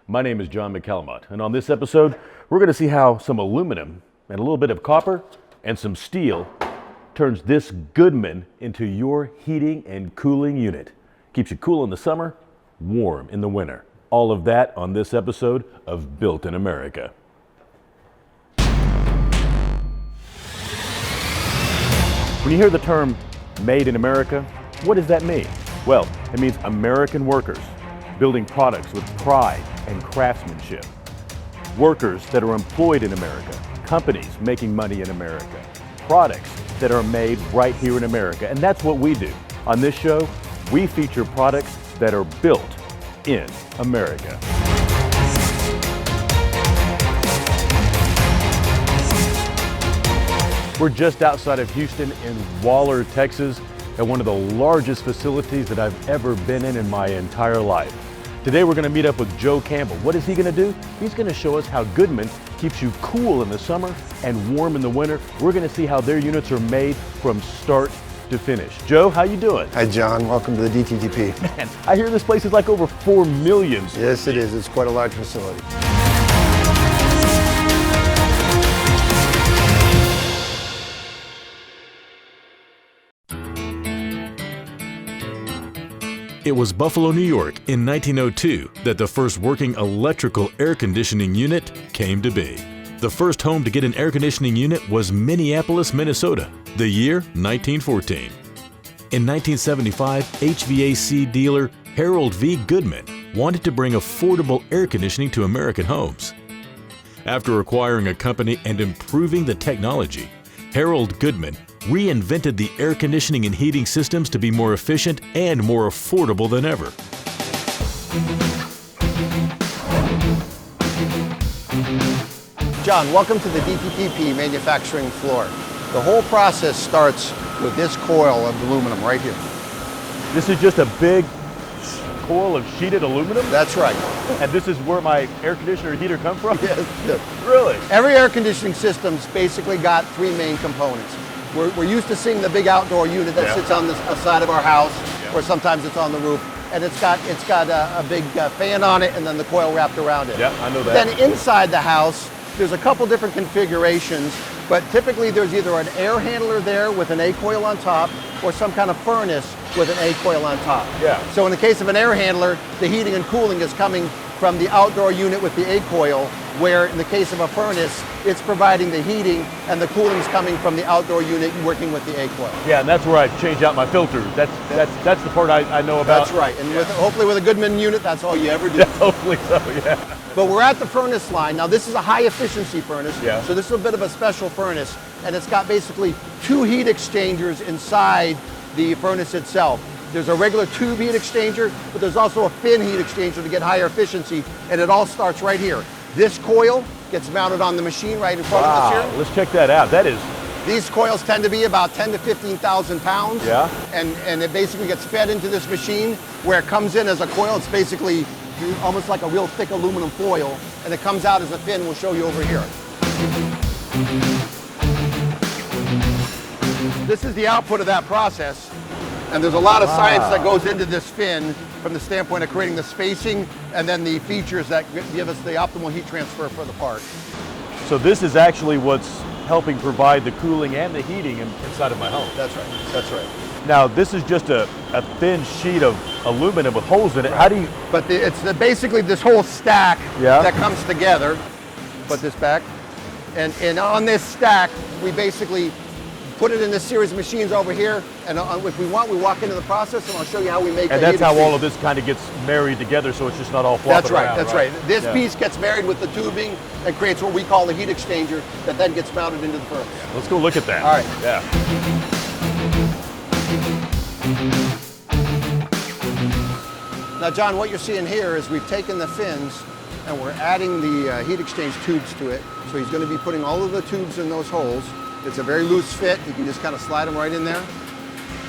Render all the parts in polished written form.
My name is John McCalmont, and on this episode, we're going to see how some aluminum and a little bit of copper and some steel turns this Goodman into your heating and cooling unit. Keeps you cool in the summer, warm in the winter. All of that on this episode of Built in America. When you hear the term made in America, what does that mean? Well, it means American workers building products with pride and craftsmanship. Workers that are employed in America, companies making money in America, products that are made right here in America. And that's what we do. On this show, we feature products that are built in America. We're just outside of Houston in Waller, Texas, at one of the largest facilities that I've ever been in my entire life. Today we're going to meet up with Joe Campbell. What is he going to do? He's going to show us how Goodman keeps you cool in the summer and warm in the winter. We're going to see how their units are made from start to finish. Joe, how you doing? Hi John, welcome to the DTTP. Man, I hear this place is like over 4 million. Yes it is, it's quite a large facility. It was Buffalo, New York in 1902 that the first working electrical air conditioning unit came to be. The first home to get an air conditioning unit was Minneapolis, Minnesota, the year 1914. In 1975, HVAC dealer Harold V. Goodman wanted to bring affordable air conditioning to American homes. After acquiring a company and improving the technology, Harold Goodman reinvented the air conditioning and heating systems to be more efficient and more affordable than ever. John, welcome to the DTTP manufacturing floor. The whole process starts with this coil of aluminum right here. This is just a big coil of sheeted aluminum? That's right. And this is where my air conditioner and heater come from? Yes. Really? Every air conditioning system's basically got three main components. We're used to seeing the big outdoor unit that sits on the side of our house, or sometimes it's on the roof, and it's got a big fan on it, and then the coil wrapped around it. Yeah, I know that. Then inside the house, there's a couple different configurations, but typically there's either an air handler there with an A coil on top, or some kind of furnace with an A coil on top. Yeah. So in the case of an air handler, the heating and cooling is coming from the outdoor unit with the A coil, where in the case of a furnace, it's providing the heating and the cooling's coming from the outdoor unit working with the A coil. Yeah, and that's where I change out my filters. That's the part I know about. That's right, and hopefully with a Goodman unit, that's all you ever do. Yeah, hopefully so, yeah. But we're at the furnace line. Now this is a high efficiency furnace, Yeah. so this is a bit of a special furnace, and it's got basically two heat exchangers inside the furnace itself. There's a regular tube heat exchanger, but there's also a fin heat exchanger to get higher efficiency, and it all starts right here. This coil gets mounted on the machine right in front of us here. Let's check that out. That is... These coils tend to be about 10 to 15,000 pounds. Yeah. And it basically gets fed into this machine where it comes in as a coil. It's basically almost like a real thick aluminum foil, and it comes out as a fin. We'll show you over here. This is the output of that process. And there's a lot of science that goes into this fin from the standpoint of creating the spacing and then the features that give us the optimal heat transfer for the part. So this is actually what's helping provide the cooling and the heating inside of my home. That's right, that's right. Now this is just a thin sheet of aluminum with holes in it. How do you... But it's basically this whole stack that comes together. Put this back. And on this stack, we basically put it in this series of machines over here, and if we want, we walk into the process, and I'll show you how we make it. And that's how all of this kind of gets married together, so it's just not all flopping around. That's right. This piece gets married with the tubing and creates what we call the heat exchanger that then gets mounted into the furnace. Yeah, let's go look at that. All right. Yeah. Now, John, what you're seeing here is we've taken the fins and we're adding the heat exchange tubes to it. So he's going to be putting all of the tubes in those holes. It's a very loose fit. You can just kind of slide them right in there.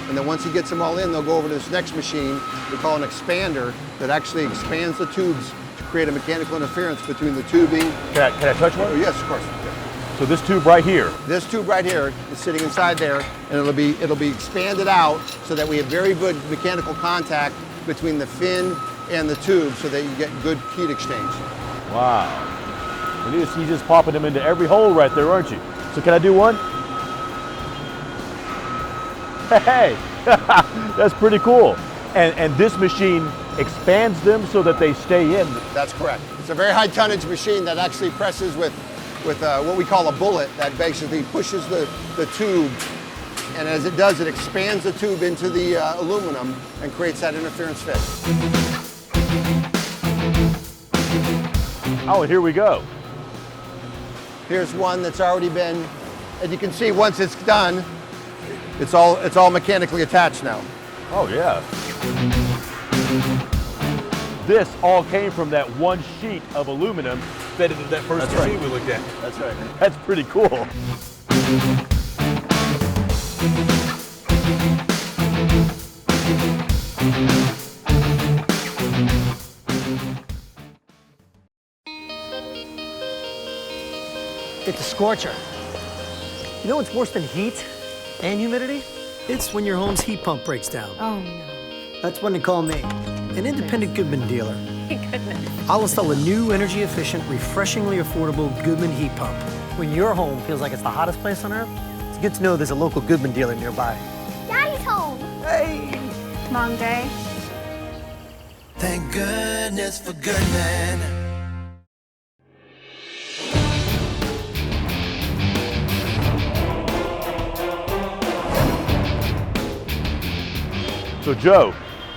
And then once he gets them all in, they'll go over to this next machine we call an expander that actually expands the tubes to create a mechanical interference between the tubing. Can I touch one? Oh, yes, of course. So this tube right here. This tube right here is sitting inside there, and it'll be expanded out so that we have very good mechanical contact between the fin and the tube so that you get good heat exchange. Wow. And you're just popping them into every hole right there, aren't you? So can I do one? Hey, that's pretty cool. And this machine expands them so that they stay in. That's correct. It's a very high tonnage machine that actually presses with what we call a bullet that basically pushes the tube. And as it does, it expands the tube into the aluminum and creates that interference fit. Oh, and here we go. Here's one that's already been, and you can see once it's done, it's all mechanically attached now. Oh, yeah. This all came from that one sheet of aluminum fed into that first machine we looked at. That's right. That's pretty cool. It's a scorcher. You know what's worse than heat and humidity? It's when your home's heat pump breaks down. Oh, no. That's when they call me, an independent Goodman dealer. Thank goodness. I'll install a new, energy-efficient, refreshingly affordable Goodman heat pump. When your home feels like it's the hottest place on earth, it's good to know there's a local Goodman dealer nearby. Daddy's home. Hey! Come on, Jay. Thank goodness for Goodman. So Joe,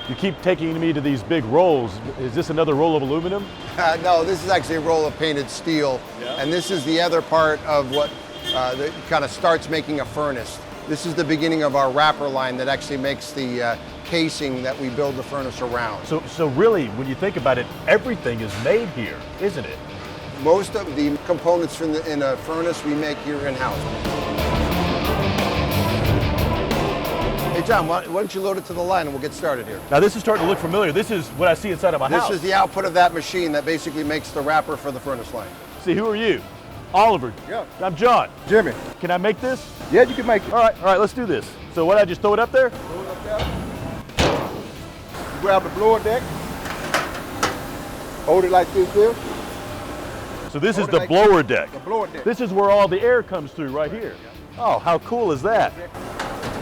you keep taking me to these big rolls. Is this another roll of aluminum? No, this is actually a roll of painted steel, and this is the other part of what that kind of starts making a furnace. This is the beginning of our wrapper line that actually makes the casing that we build the furnace around. So really, when you think about it, everything is made here, isn't it? Most of the components in a furnace we make here in-house. Hey John, why don't you load it to the line and we'll get started here. Now this is starting to look familiar. This is what I see inside of my house. This is the output of that machine that basically makes the wrapper for the furnace line. See, who are you? Oliver. Yeah. I'm John. Jimmy. Can I make this? Yeah, you can make it. All right, let's do this. So what, I just throw it up there? Throw it up there. You grab the blower deck. Hold it like this here. So this is Hold it the like blower this. deck. The blower deck. This is where all the air comes through right here. Oh, how cool is that?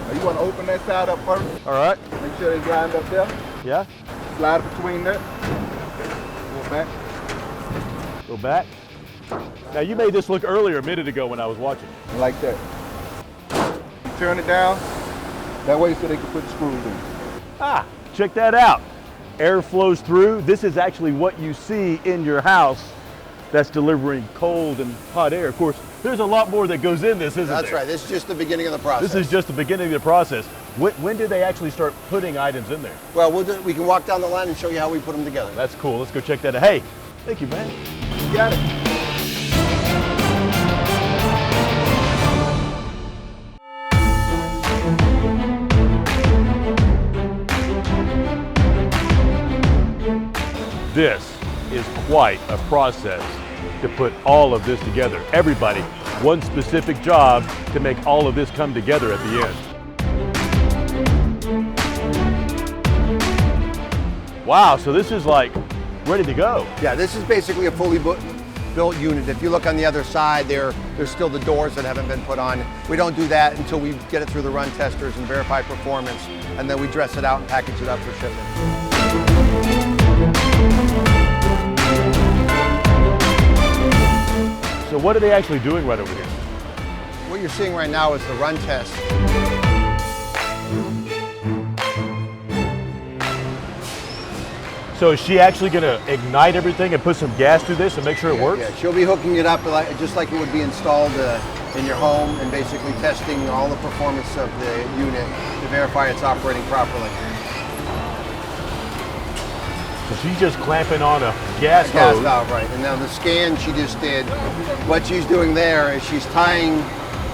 Now you want to open that side up first. All right. Make sure it's lined up there. Yeah. Slide it between there. Go back. Go back. Now you made this look earlier a minute ago when I was watching. Like that. You turn it down. That way so they can put the screws in. Ah, check that out. Air flows through. This is actually what you see in your house that's delivering cold and hot air. Of course, there's a lot more that goes in this, isn't there? That's right. This is just the beginning of the process. This is just the beginning of the process. When did they actually start putting items in there? Well, we can walk down the line and show you how we put them together. That's cool. Let's go check that out. Hey, thank you, man. You got it. This is quite a process to put all of this together. Everybody, one specific job to make all of this come together at the end. Wow, so this is like ready to go. Yeah, this is basically a fully built unit. If you look on the other side, there's still the doors that haven't been put on. We don't do that until we get it through the run testers and verify performance, and then we dress it out and package it up for shipment. So what are they actually doing right over here? What you're seeing right now is the run test. So is she actually going to ignite everything and put some gas through this and make sure it works? Yeah, she'll be hooking it up just like it would be installed in your home and basically testing all the performance of the unit to verify it's operating properly. So she's just clamping on a gas Gas hose. valve, right. And now the scan she just did, what she's doing there is she's tying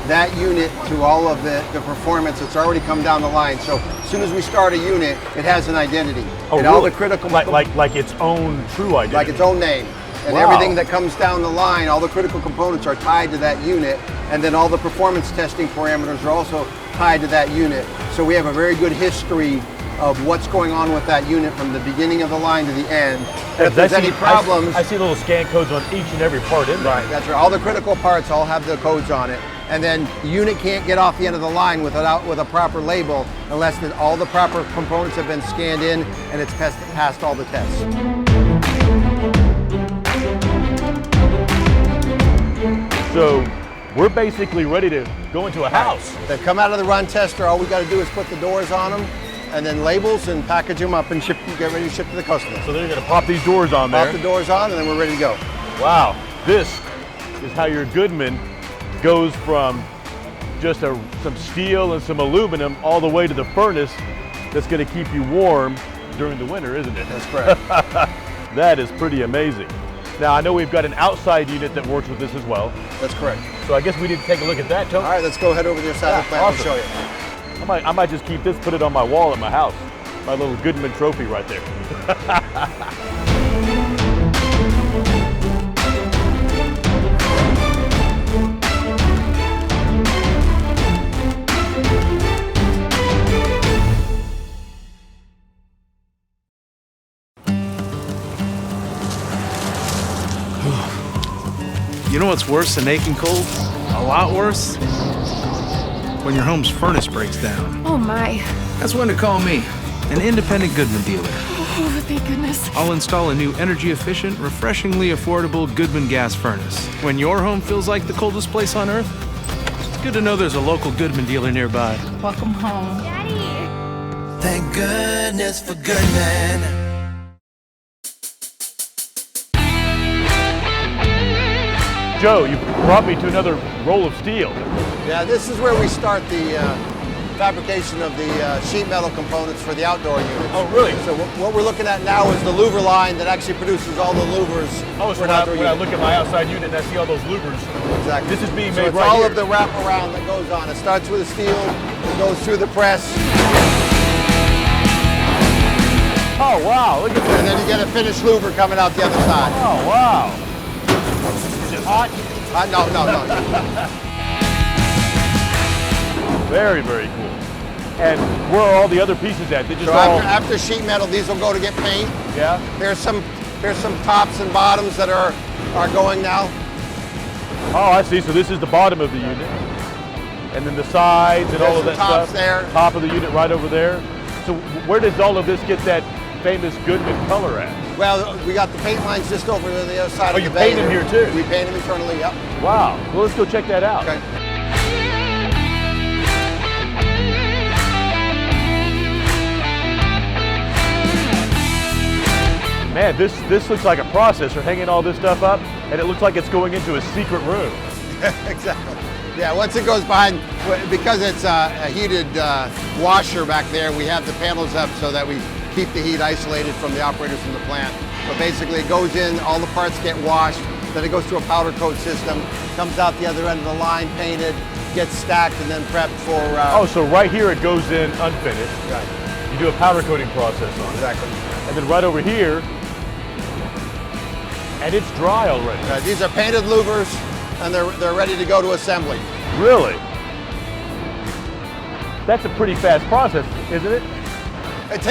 that unit to all of the performance that's already come down the line. So as soon as we start a unit, it has an identity. Oh, and really? all the critical like its own true identity. like its own name. And Wow. everything that comes down the line, all the critical components are tied to that unit. And then all the performance testing parameters are also tied to that unit. So we have a very good history of what's going on with that unit from the beginning of the line to the end. And if there's any problems, I see little scan codes on each and every part in there. right, that's right. All the critical parts all have the codes on it. And then the unit can't get off the end of the line with a proper label unless all the proper components have been scanned in and it's passed all the tests. So we're basically ready to go into a house. They come out of the run tester. All we got to do is put the doors on them and then labels and package them up and get ready to ship to the customer. So they're going to pop these doors on there. Pop the doors on and then we're ready to go. Wow, this is how your Goodman goes from just some steel and some aluminum all the way to the furnace that's going to keep you warm during the winter, isn't it? That's correct. That is pretty amazing. Now I know we've got an outside unit that works with this as well. That's correct. So I guess we need to take a look at that, Tony. All right, let's go head over to the other side of the plant awesome. and show you. I might just keep this, put it on my wall at my house. My little Goodman trophy right there. You know what's worse than aching cold? A lot worse? When your home's furnace breaks down. Oh my. That's when to call me, an independent Goodman dealer. Oh, thank goodness. I'll install a new energy-efficient, refreshingly affordable Goodman gas furnace. When your home feels like the coldest place on earth, it's good to know there's a local Goodman dealer nearby. Welcome home. Daddy. Thank goodness for Goodman. Joe, you brought me to another roll of steel. Yeah, this is where we start the fabrication of the sheet metal components for the outdoor units. Oh, really? So what we're looking at now is the louver line that actually produces all the louvers Oh, so for an outdoor when I unit. look at my outside unit and I see all those louvers, Exactly. this is being So made it's right all here. of the wraparound that goes on. It starts with the steel, it goes through the press, Oh, wow, look at and this. then you get a finished louver coming out the other side. Oh, wow. Is it hot? No. Very, very cool. And where are all the other pieces at? They just So all, after sheet metal, these will go to get paint. yeah? There's some tops and bottoms that are going now. Oh, I see. So this is the bottom of the unit. And then the sides and all of There's that some tops stuff. there. Top of the unit right over there. So where does all of this get that famous Goodman color at? Well, we got the paint lines just over to the other side Oh, of you the bay. paint them here too? We paint them internally, yep. Wow. Well, let's go check that out. Okay. Man, this looks like a processor hanging all this stuff up, and it looks like it's going into a secret room. Exactly. Yeah, once it goes behind, because it's a heated washer back there, we have the panels up so that we keep the heat isolated from the operators in the plant. But basically it goes in, all the parts get washed, then it goes through a powder coat system, comes out the other end of the line, painted, gets stacked and then prepped for... Oh, so right here it goes in unfinished. Right, You do a powder coating process on it. exactly. And then right over here, and it's dry already. These are painted louvers and they're ready to go to assembly. Really? That's a pretty fast process, isn't it? It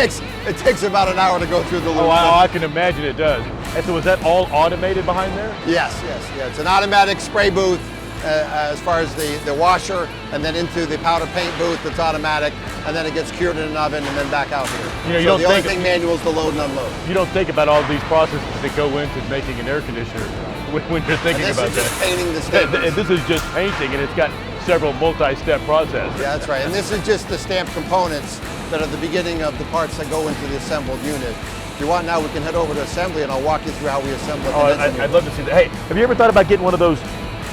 takes about an hour to go through the louver. Oh, I can imagine it does. And so is that all automated behind there? Yes. Yeah, it's an automatic spray booth as far as the washer, and then into the powder paint booth that's automatic, and then it gets cured in an oven and then back out here. You know, you so don't the only think- thing manual is the load and unload. You don't think about all these processes that go into making an air conditioner when you're thinking And this about is just that. painting the And stampers. this is just painting, and it's got several multi-step processes. Yeah, that's right. And this is just the stamped components that are the beginning of the parts that go into the assembled unit. If you want now, we can head over to assembly and I'll walk you through how we assemble it. Oh, I'd love to see that. Hey, have you ever thought about getting one of those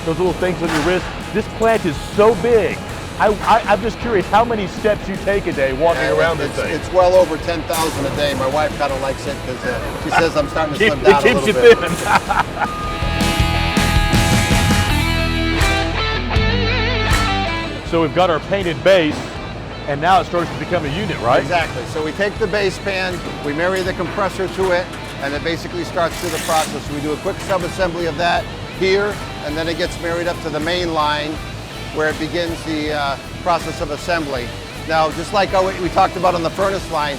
little things on your wrist? This plant is so big. I'm just curious how many steps you take a day walking around this thing. It's well over 10,000 a day. My wife kind of likes it because she says I'm starting to slim down It a keeps little you bit. thin. So we've got our painted base, and now it starts to become a unit, right? Exactly. So we take the base pan, we marry the compressor to it, and it basically starts through the process. We do a quick sub-assembly of that here, and then it gets married up to the main line where it begins the process of assembly. Now, just like we talked about on the furnace line,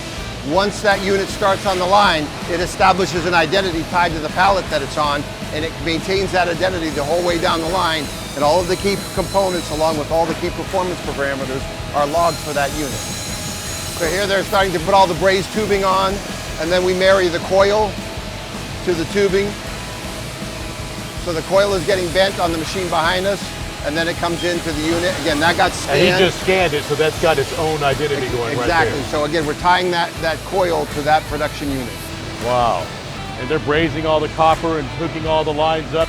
once that unit starts on the line, it establishes an identity tied to the pallet that it's on, and it maintains that identity the whole way down the line, and all of the key components along with all the key performance parameters are logged for that unit. So here they're starting to put all the brazed tubing on, and then we marry the coil to the tubing. So the coil is getting bent on the machine behind us, and then it comes into the unit. Again, that got scanned. And he just scanned it, so that's got its own identity going right there. Exactly. So again, we're tying that coil to that production unit. Wow. And they're brazing all the copper and hooking all the lines up.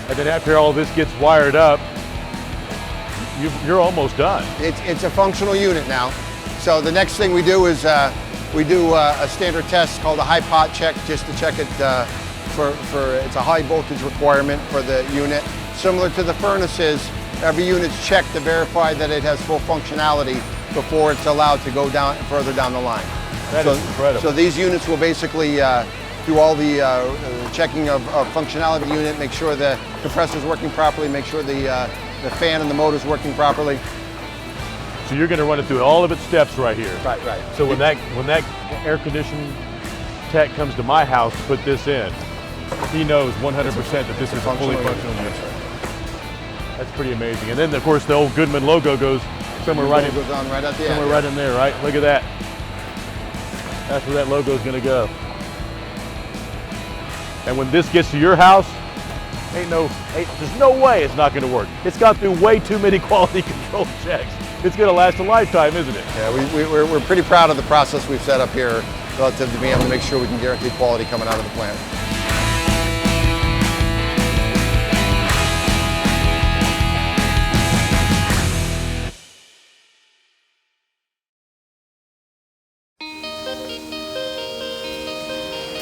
And then after all this gets wired up, you're almost done. It's a functional unit now. So the next thing we do is we do a standard test called a high pot check, just to check it for it's a high voltage requirement for the unit. Similar to the furnaces, every unit's checked to verify that it has full functionality before it's allowed to go down further down the line. That is incredible. So these units will basically do all the checking of functionality of the unit, make sure the compressor's working properly, make sure the fan and the motor's working properly. So you're going to run it through all of its steps right here. Right. So when that air conditioning tech comes to my house to put this in, he knows 100% that this is a fully functional unit. That's pretty amazing. And then of course the old Goodman logo goes somewhere right in, goes on right at the somewhere end, right in there, right? Look at that. That's where that logo is going to go. And when this gets to your house, there's no way it's not going to work. It's gone through way too many quality control checks. It's going to last a lifetime, isn't it? Yeah, we're pretty proud of the process we've set up here relative to being able to make sure we can guarantee quality coming out of the plant.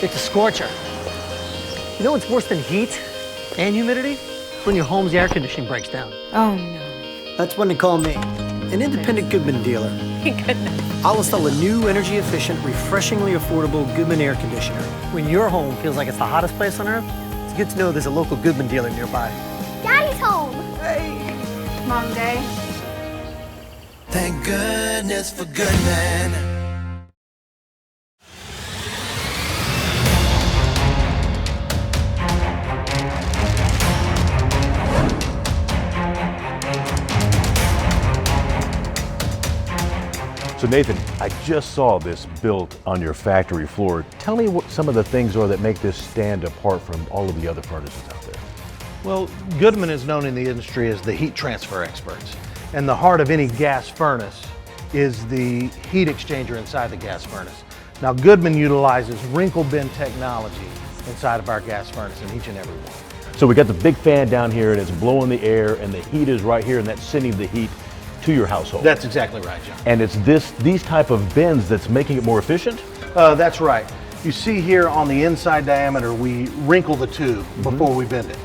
It's a scorcher. You know what's worse than heat and humidity? When your home's air conditioning breaks down. Oh no. That's when they call me, an independent Goodman dealer. Thank goodness. I'll install a new, energy-efficient, refreshingly affordable Goodman air conditioner. When your home feels like it's the hottest place on earth, it's good to know there's a local Goodman dealer nearby. Daddy's home. Hey! Mom Day. Thank goodness for Goodman. So Nathan, I just saw this built on your factory floor. Tell me what some of the things are that make this stand apart from all of the other furnaces out there. Well, Goodman is known in the industry as the heat transfer experts. And the heart of any gas furnace is the heat exchanger inside the gas furnace. Now, Goodman utilizes wrinkle bend technology inside of our gas furnace in each and every one. So we got the big fan down here and it's blowing the air and the heat is right here and that's sending the heat to your household. That's exactly right, John. And it's these type of bends that's making it more efficient? That's right. You see here on the inside diameter, we wrinkle the tube before we bend it.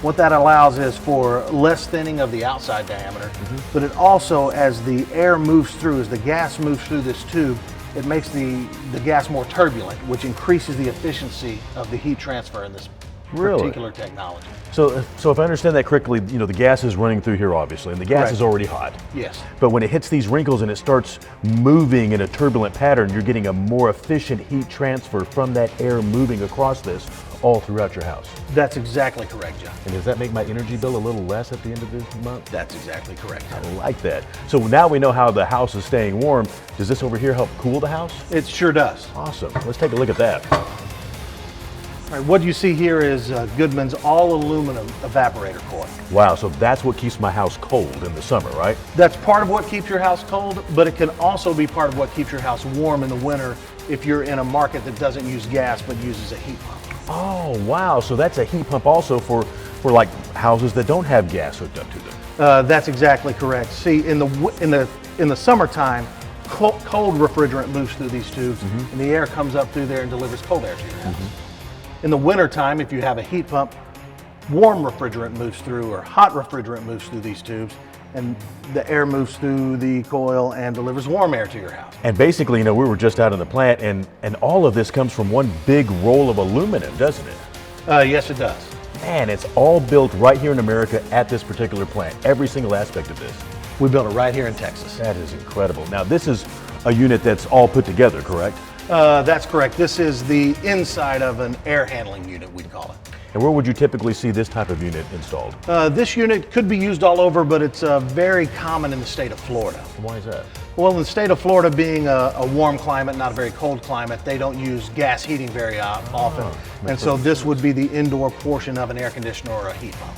What that allows is for less thinning of the outside diameter, but it also, as the air moves through, as the gas moves through this tube, it makes the gas more turbulent, which increases the efficiency of the heat transfer in this particular technology. So if I understand that correctly, you know, the gas is running through here obviously, and the gas is already hot. Yes. But when it hits these wrinkles and it starts moving in a turbulent pattern, you're getting a more efficient heat transfer from that air moving across this all throughout your house. That's exactly correct, John. And does that make my energy bill a little less at the end of the month? That's exactly correct. I like that. So now we know how the house is staying warm. Does this over here help cool the house? It sure does. Awesome. Let's take a look at that. All right, what you see here is Goodman's all aluminum evaporator coil. Wow, so that's what keeps my house cold in the summer, right? That's part of what keeps your house cold, but it can also be part of what keeps your house warm in the winter if you're in a market that doesn't use gas but uses a heat pump. Oh, wow. So that's a heat pump also for like houses that don't have gas hooked up to them. That's exactly correct. See, in the summertime, cold refrigerant moves through these tubes, and the air comes up through there and delivers cold air to your house. In the wintertime, if you have a heat pump, warm refrigerant moves through or hot refrigerant moves through these tubes, and the air moves through the coil and delivers warm air to your house. And basically, you know, we were just out in the plant, and all of this comes from one big roll of aluminum, doesn't it? Yes, it does. Man, it's all built right here in America at this particular plant, every single aspect of this. We built it right here in Texas. That is incredible. Now, this is a unit that's all put together, correct? That's correct. This is the inside of an air handling unit, we'd call it. And where would you typically see this type of unit installed? This unit could be used all over, but it's very common in the state of Florida. Why is that? Well, in the state of Florida, being a warm climate, not a very cold climate, they don't use gas heating very often. And so this would be the indoor portion of an air conditioner or a heat pump.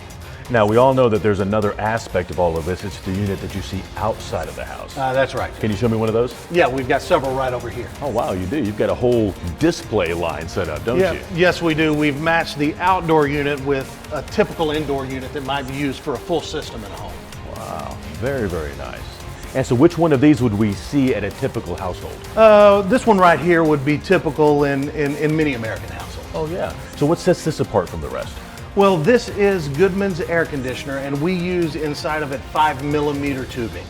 Now, we all know that there's another aspect of all of this. It's the unit that you see outside of the house. That's right. Can you show me one of those? Yeah, we've got several right over here. Oh, wow, you do. You've got a whole display line set up, don't you? Yes, we do. We've matched the outdoor unit with a typical indoor unit that might be used for a full system in a home. Wow, very, very nice. And so which one of these would we see at a typical household? This one right here would be typical in many American households. Oh, yeah. So what sets this apart from the rest? Well, this is Goodman's air conditioner, and we use inside of it 5mm tubing.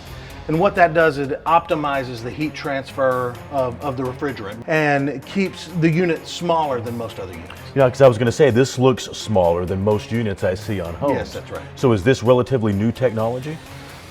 And what that does is it optimizes the heat transfer of the refrigerant and keeps the unit smaller than most other units. Yeah, because I was going to say, this looks smaller than most units I see on homes. Yes, that's right. So is this relatively new technology?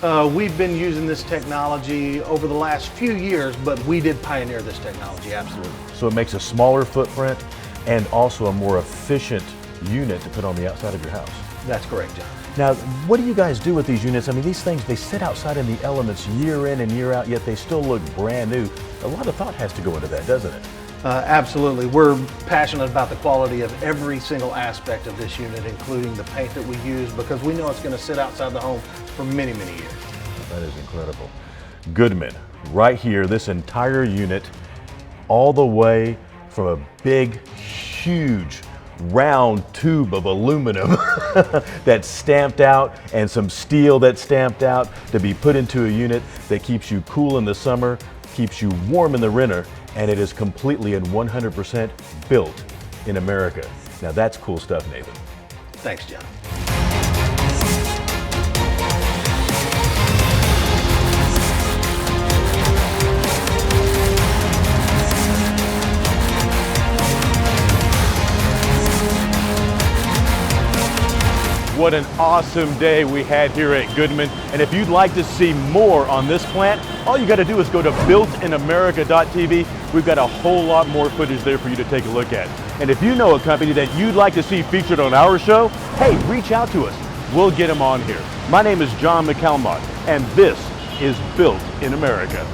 We've been using this technology over the last few years, but we did pioneer this technology, absolutely. So it makes a smaller footprint and also a more efficient unit to put on the outside of your house. That's correct, John. Now, what do you guys do with these units? I mean, these things, they sit outside in the elements year in and year out, yet they still look brand new. A lot of thought has to go into that, doesn't it? Absolutely. We're passionate about the quality of every single aspect of this unit, including the paint that we use, because we know it's going to sit outside the home for many, many years. That is incredible. Goodman, right here, this entire unit, all the way from a big, huge, round tube of aluminum that's stamped out and some steel that's stamped out to be put into a unit that keeps you cool in the summer, keeps you warm in the winter, and it is completely and 100% built in America. Now that's cool stuff, Nathan. Thanks, John. What an awesome day we had here at Goodman. And if you'd like to see more on this plant, all you got to do is go to builtinamerica.tv. We've got a whole lot more footage there for you to take a look at. And if you know a company that you'd like to see featured on our show, hey, reach out to us. We'll get them on here. My name is John McCalmont, and this is Built in America.